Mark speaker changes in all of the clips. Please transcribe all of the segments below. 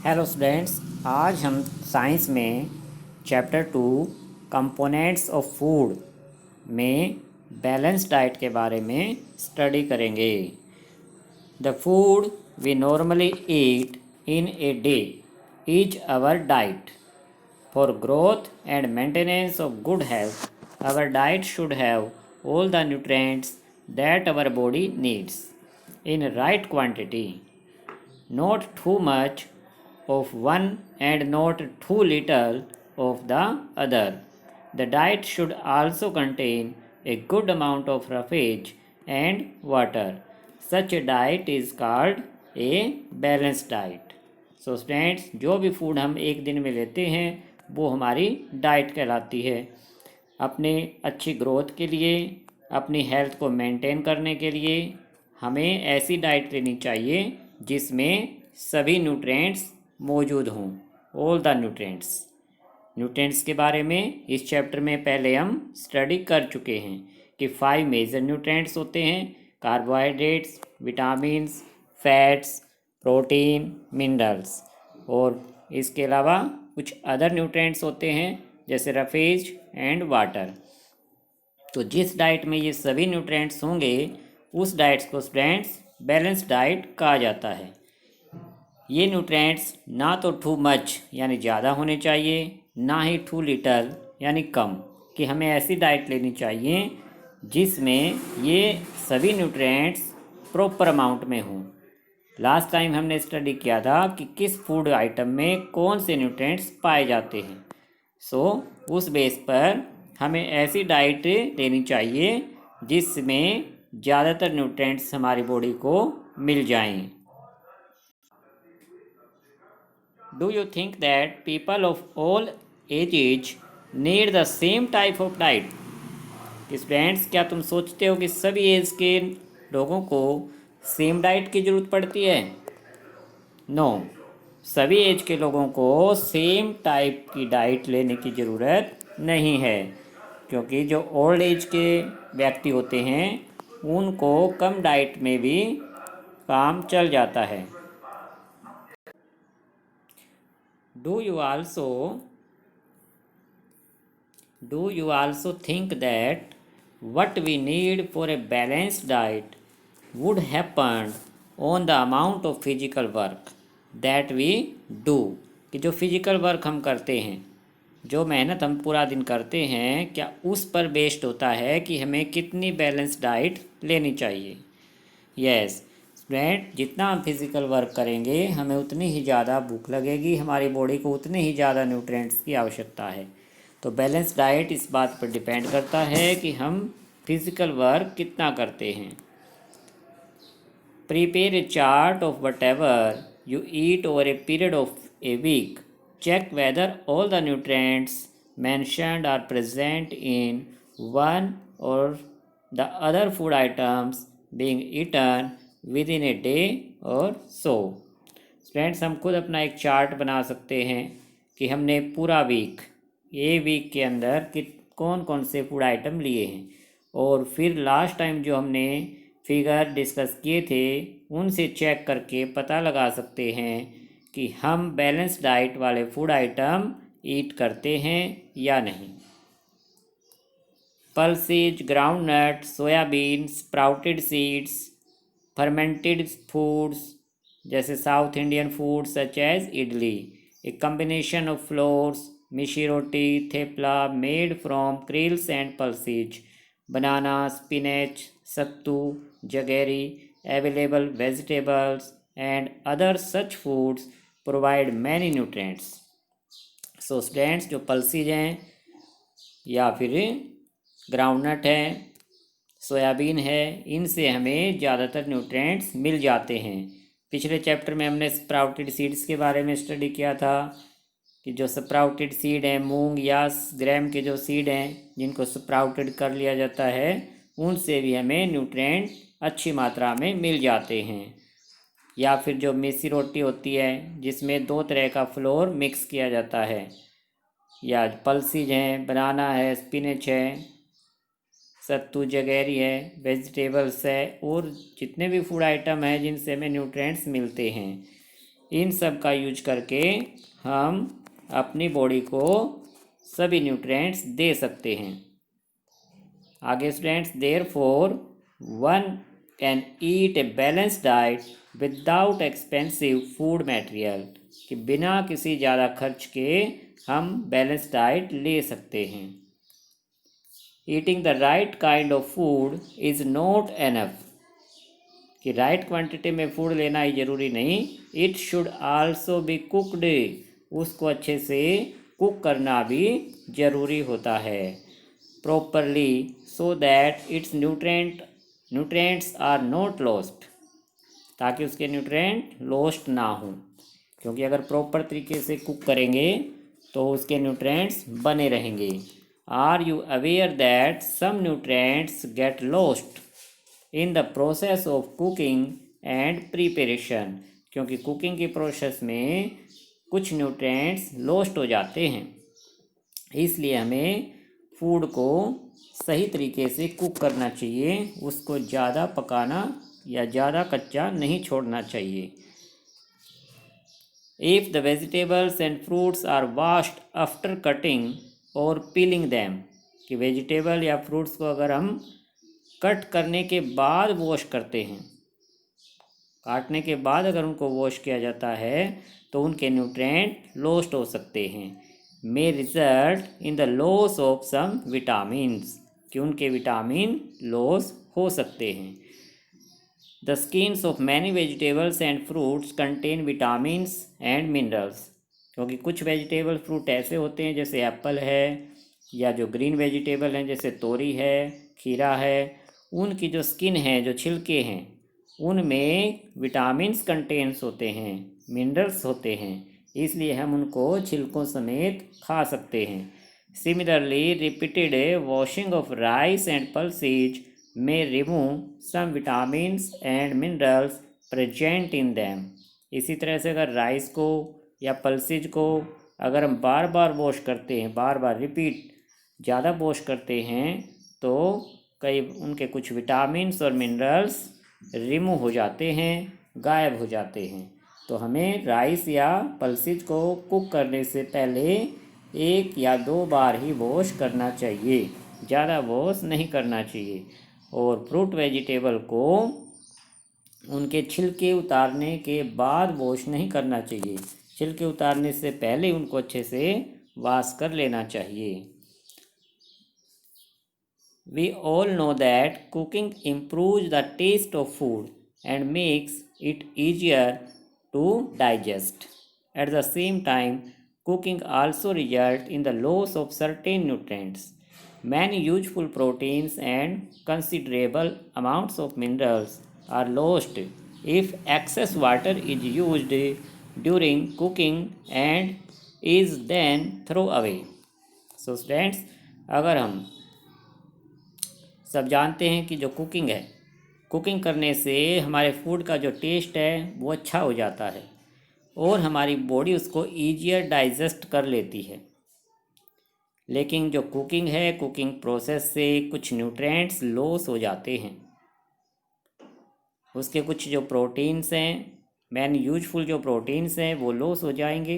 Speaker 1: Hello students, आज हम science में चैप्टर 2 कंपोनेंट्स ऑफ फूड में बैलेंस डाइट के बारे में स्टडी करेंगे। The food we normally eat in a day is our diet. For growth and maintenance of good health our diet should have all the nutrients that our body needs in right quantity, not too much of one and not too little of the other. The diet should also contain a good amount of roughage and water. Such a diet is called a balanced diet. So students, जो भी food हम एक दिन में लेते हैं वो हमारी डाइट कहलाती है। अपने अच्छी ग्रोथ के लिए, अपनी हेल्थ को मेंटेन करने के लिए हमें ऐसी डाइट लेनी चाहिए जिसमें सभी न्यूट्रिएंट्स मौजूद हों, ऑल द न्यूट्रिएंट्स के बारे में इस चैप्टर में पहले हम स्टडी कर चुके हैं कि 5 मेजर न्यूट्रिएंट्स होते हैं: carbohydrates, vitamins, fats, protein, minerals, और इसके अलावा कुछ अदर न्यूट्रिएंट्स होते हैं जैसे रफेज एंड वाटर। तो जिस डाइट में ये सभी न्यूट्रिएंट्स होंगे उस डाइट्स को स्टूडेंट्स बैलेंस डाइट कहा जाता है। ये न्यूट्रिएंट्स ना तो टू मच यानी ज़्यादा होने चाहिए, ना ही टू लिटल यानी कम, कि हमें ऐसी डाइट लेनी चाहिए जिसमें ये सभी न्यूट्रिएंट्स प्रॉपर अमाउंट में हों। लास्ट टाइम हमने स्टडी किया था कि किस फूड आइटम में कौन से न्यूट्रिएंट्स पाए जाते हैं। उस बेस पर हमें ऐसी डाइट लेनी चाहिए जिसमें ज़्यादातर न्यूट्रिएंट्स हमारी बॉडी को मिल जाएं। Do you think that people of all edges need the same type of diet? Students, क्या तुम सोचते हो कि सभी एज के लोगों को सेम डाइट की ज़रूरत पड़ती है? नो, सभी एज के लोगों को सेम टाइप की डाइट लेने की ज़रूरत नहीं है, क्योंकि जो ओल्ड एज के व्यक्ति होते हैं उनको कम डाइट में भी काम चल जाता है। Do you also think that what we need for a balanced diet would depend on the amount of physical work that we do? कि जो फिजिकल वर्क हम करते हैं, जो मेहनत हम पूरा दिन करते हैं, क्या उस पर बेस्ड होता है कि हमें कितनी बैलेंस डाइट लेनी चाहिए? यस स्टूडेंट, जितना हम फिज़िकल वर्क करेंगे हमें उतनी ही ज़्यादा भूख लगेगी, हमारी बॉडी को उतनी ही ज़्यादा न्यूट्रिएंट्स की आवश्यकता है। तो बैलेंस डाइट इस बात पर डिपेंड करता है कि हम फिज़िकल वर्क कितना करते हैं। Prepare a chart of whatever you eat over a period of a week. Check whether all the nutrients mentioned are present in one or the other food items being eaten within a day or so. Students, हम खुद अपना एक chart बना सकते हैं कि हमने पूरा वीक के अंदर कौन कौन से फूड आइटम लिए हैं, और फिर लास्ट टाइम जो हमने फिगर डिस्कस किए थे उनसे चेक करके पता लगा सकते हैं कि हम बैलेंस डाइट वाले फूड आइटम ईट करते हैं या नहीं। Pulses, groundnut, soyabean, sprouted seeds, fermented foods जैसे South Indian food such as idli, a combination of flours, missi roti, thepla made from cereals and pulses, banana, spinach, sattu, jaggery, available vegetables and other such foods provide many nutrients. So students, जो pulses हैं या फिर groundnut है, soybean है, इनसे हमें ज़्यादातर nutrients मिल जाते हैं। पिछले चैप्टर में हमने स्प्राउटेड सीड्स के बारे में स्टडी किया था कि जो स्प्राउटेड सीड हैं, मूंग या ग्राम के जो सीड हैं जिनको स्प्राउटेड कर लिया जाता है, उनसे भी हमें न्यूट्रिएंट अच्छी मात्रा में मिल जाते हैं। या फिर जो मिसी रोटी होती है जिसमें 2 तरह का फ्लोर मिक्स किया जाता है, या पल्सीज हैं, बनाना है, स्पिनच है, सत्तू, जगेरी है, वेजिटेबल्स है, और जितने भी फूड आइटम हैं जिनसे हमें न्यूट्रिएंट्स मिलते हैं। इन सब का यूज करके हम अपनी बॉडी को सभी न्यूट्रिएंट्स दे सकते हैं। आगे students, therefore one can eat a balance diet without expensive food material, कि बिना किसी ज़्यादा खर्च के हम बैलेंस डाइट ले सकते हैं। Eating the right kind of food is not enough, कि राइट क्वांटिटी में फूड लेना ही ज़रूरी नहीं, it should also be cooked, उसको अच्छे से कुक करना भी ज़रूरी होता है properly, so that its nutrients are not lost, ताकि उसके न्यूट्रिएंट लॉस्ट ना हो। क्योंकि अगर प्रॉपर तरीके से कुक करेंगे तो उसके न्यूट्रिएंट्स बने रहेंगे। Are you aware that some nutrients get lost in the process of cooking and preparation, क्योंकि कुकिंग के प्रोसेस में कुछ न्यूट्रिएंट्स लॉस्ट हो जाते हैं, इसलिए हमें फूड को सही तरीके से कुक करना चाहिए, उसको ज़्यादा पकाना या ज़्यादा कच्चा नहीं छोड़ना चाहिए। If the vegetables and fruits are washed after cutting और पीलिंग दैम, कि वेजिटेबल या फ्रूट्स को अगर हम कट करने के बाद वॉश करते हैं, काटने के बाद अगर उनको वॉश किया जाता है तो उनके न्यूट्रिएंट लॉस्ट हो सकते हैं, may result in the loss of some vitamins, कि उनके विटामिन लॉस हो सकते हैं। The skins of many vegetables and fruits contain vitamins and minerals, क्योंकि कुछ वेजिटेबल फ्रूट ऐसे होते हैं जैसे एप्पल है, या जो ग्रीन वेजिटेबल हैं जैसे तोरी है, खीरा है, उनकी जो स्किन है, जो छिलके हैं, उनमें विटामिन्स कंटेन्स होते हैं, मिनरल्स होते हैं, इसलिए हम उनको छिलकों समेत खा सकते हैं। Similarly repeated washing of rice and pulses may remove some vitamins and minerals present in them। इसी तरह से अगर राइस को या पल्सेज को अगर हम बार बार वॉश करते हैं, बार बार रिपीट ज़्यादा वॉश करते हैं, तो कई उनके कुछ विटामिन्स और मिनरल्स रिमूव हो जाते हैं, गायब हो जाते हैं। तो हमें राइस या पल्सेज को कुक करने से पहले 1 या 2 बार ही वॉश करना चाहिए, ज़्यादा वॉश नहीं करना चाहिए। और फ्रूट वेजिटेबल को उनके छिलके उतारने के बाद वॉश नहीं करना चाहिए, छिलके उतारने से पहले उनको अच्छे से वॉश कर लेना चाहिए। We all know that cooking improves the taste of food and makes it easier to digest. At the same time cooking also result in the loss of certain nutrients, many useful proteins and considerable amounts of minerals are lost if excess water is used during cooking and is then thrown away। So students, अगर हम सब जानते हैं कि जो cooking है, cooking करने से हमारे फूड का जो टेस्ट है वो अच्छा हो जाता है और हमारी बॉडी उसको ईजियर डाइजेस्ट कर लेती है। लेकिन जो कुकिंग है, कुकिंग प्रोसेस से कुछ न्यूट्रिएंट्स लॉस हो जाते हैं, उसके कुछ जो प्रोटीन्स हैं, मेन यूजफुल जो प्रोटीन्स हैं वो लॉस हो जाएंगे।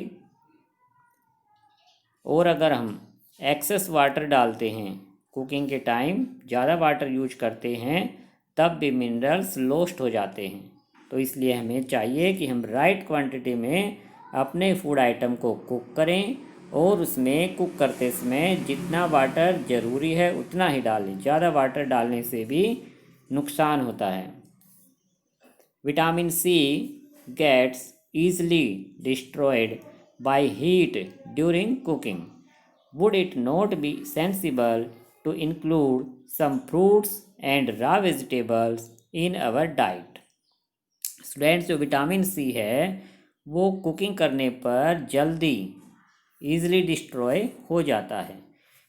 Speaker 1: और अगर हम एक्सेस वाटर डालते हैं, कुकिंग के टाइम ज़्यादा वाटर यूज करते हैं, तब भी मिनरल्स लॉस्ट हो जाते हैं। तो इसलिए हमें चाहिए कि हम राइट क्वांटिटी में अपने फूड आइटम को कुक करें और उसमें कुक करते समय जितना वाटर ज़रूरी है उतना ही डालें, ज़्यादा वाटर डालने से भी नुकसान होता है। Vitamin C gets easily destroyed by heat during cooking, would it not be sensible to include some fruits and raw vegetables in our diet. Students, जो विटामिन सी है वो कुकिंग करने पर जल्दी ईज़िली डिस्ट्रॉय हो जाता है,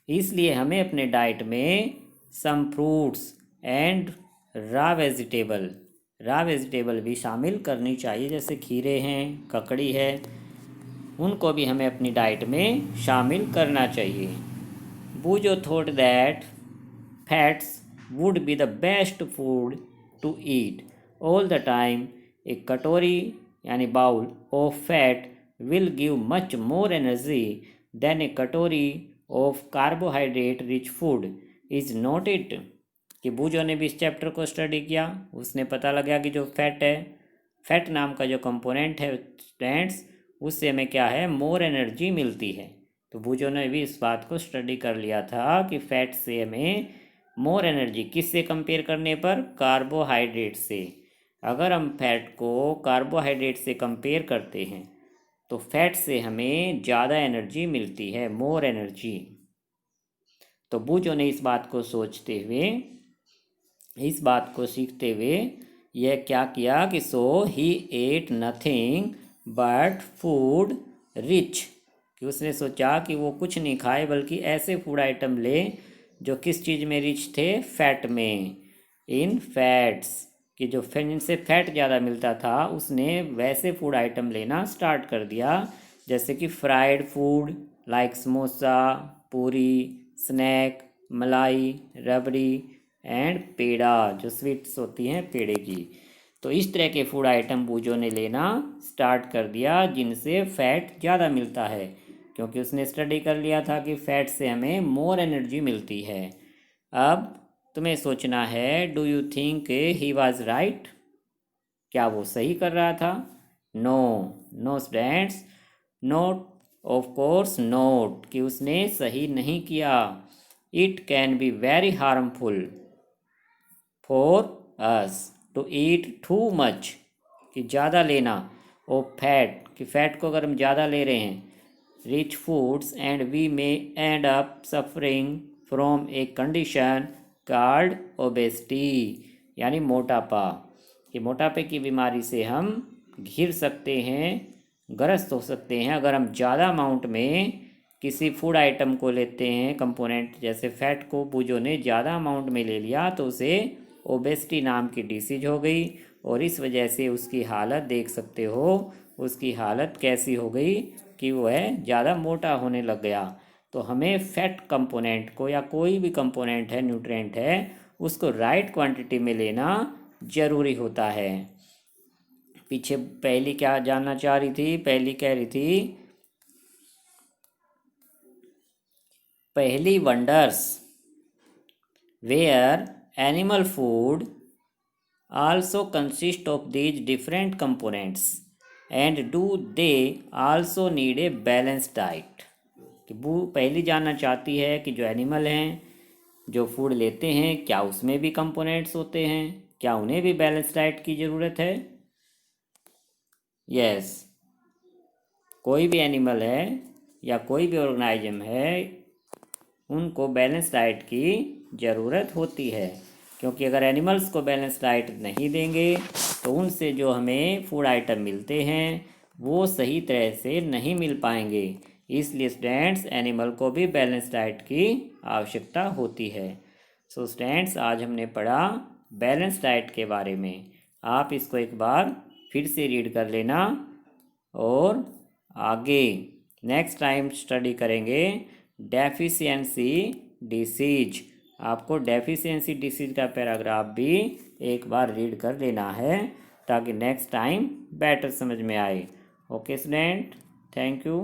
Speaker 1: इसलिए हमें अपने डाइट में some fruits and raw vegetable भी शामिल करनी चाहिए, जैसे खीरे हैं, ककड़ी है, उनको भी हमें अपनी डाइट में शामिल करना चाहिए। Bujo thought that fats would be the best food to eat all the time. A katori यानी bowl of fat will give much more energy than a katori of carbohydrate rich food is not it. कि Bujo ने भी इस chapter को study किया, उसने पता लगा कि जो फैट है, फैट नाम का जो कंपोनेंट है स्टूडेंट्स, उससे हमें क्या है, मोर एनर्जी मिलती है। तो बूजो ने भी इस बात को स्टडी कर लिया था कि फैट से हमें मोर एनर्जी, किससे कंपेयर करने पर, कार्बोहाइड्रेट से। अगर हम फैट को कार्बोहाइड्रेट से कंपेयर करते हैं तो फैट से हमें ज़्यादा एनर्जी मिलती है, मोर एनर्जी। तो बूजो ने इस बात को सोचते हुए, इस बात को सीखते हुए यह क्या किया कि so he ate nothing but food rich, कि उसने सोचा कि वो कुछ नहीं खाए बल्कि ऐसे फूड आइटम ले जो किस चीज़ में रिच थे, फैट में, इन फैट्स, कि जो जिनसे फैट ज़्यादा मिलता था उसने वैसे फूड आइटम लेना स्टार्ट कर दिया, जैसे कि फ्राइड फूड लाइक समोसा, पूरी, स्नैक, मलाई, रबड़ी एंड पेड़ा, जो स्वीट्स होती हैं पेड़े की। तो इस तरह के फूड आइटम बूजो ने लेना स्टार्ट कर दिया जिनसे फैट ज़्यादा मिलता है, क्योंकि उसने स्टडी कर लिया था कि फैट से हमें मोर एनर्जी मिलती है। अब तुम्हें सोचना है, do you think he was right, क्या वो सही कर रहा था? No, no students, not, of course not, कि उसने सही नहीं किया। It can be very harmful for us to eat too much, कि ज़्यादा लेना, ऑफ फैट, कि फैट को अगर हम ज़्यादा ले रहे हैं, rich foods, and we may end up suffering from a condition called obesity, यानी मोटापा। कि मोटापे की बीमारी से हम घिर सकते हैं, ग्रस्त हो सकते हैं अगर हम ज़्यादा अमाउंट में किसी फूड आइटम को लेते हैं, कंपोनेंट जैसे फैट को बूजो ने ज़्यादा अमाउंट में ले लिया तो उसे ओबेसिटी नाम की डिसीज हो गई, और इस वजह से उसकी हालत देख सकते हो, उसकी हालत कैसी हो गई कि वह ज़्यादा मोटा होने लग गया। तो हमें फैट कंपोनेंट को, या कोई भी कंपोनेंट है, न्यूट्रिएंट है, उसको राइट क्वांटिटी में लेना ज़रूरी होता है। पीछे पहली क्या जानना चाह रही थी? पहली कह रही थी, पहली wonders where animal food also consist of these different components and do they also need a balanced diet। कि वो पहली जानना चाहती है कि जो एनिमल हैं, जो फूड लेते हैं, क्या उसमें भी कंपोनेंट्स होते हैं, क्या उन्हें भी बैलेंस डाइट की ज़रूरत है? यस, कोई भी एनिमल है या कोई भी ऑर्गेनाइज्म है, उनको बैलेंस डाइट की ज़रूरत होती है, क्योंकि अगर एनिमल्स को बैलेंस डाइट नहीं देंगे तो उनसे जो हमें फूड आइटम मिलते हैं वो सही तरह से नहीं मिल पाएंगे। इसलिए स्टूडेंट्स, एनिमल को भी बैलेंस डाइट की आवश्यकता होती है। सो स्टूडेंट्स, आज हमने पढ़ा बैलेंस डाइट के बारे में। आप इसको एक बार फिर से रीड कर लेना, और आगे नेक्स्ट टाइम स्टडी करेंगे डेफिशिएंसी डिसीज। आपको डेफिशिएंसी डिसीज का पैराग्राफ भी एक बार रीड कर लेना है ताकि नेक्स्ट टाइम बेटर समझ में आए। Okay student, thank you.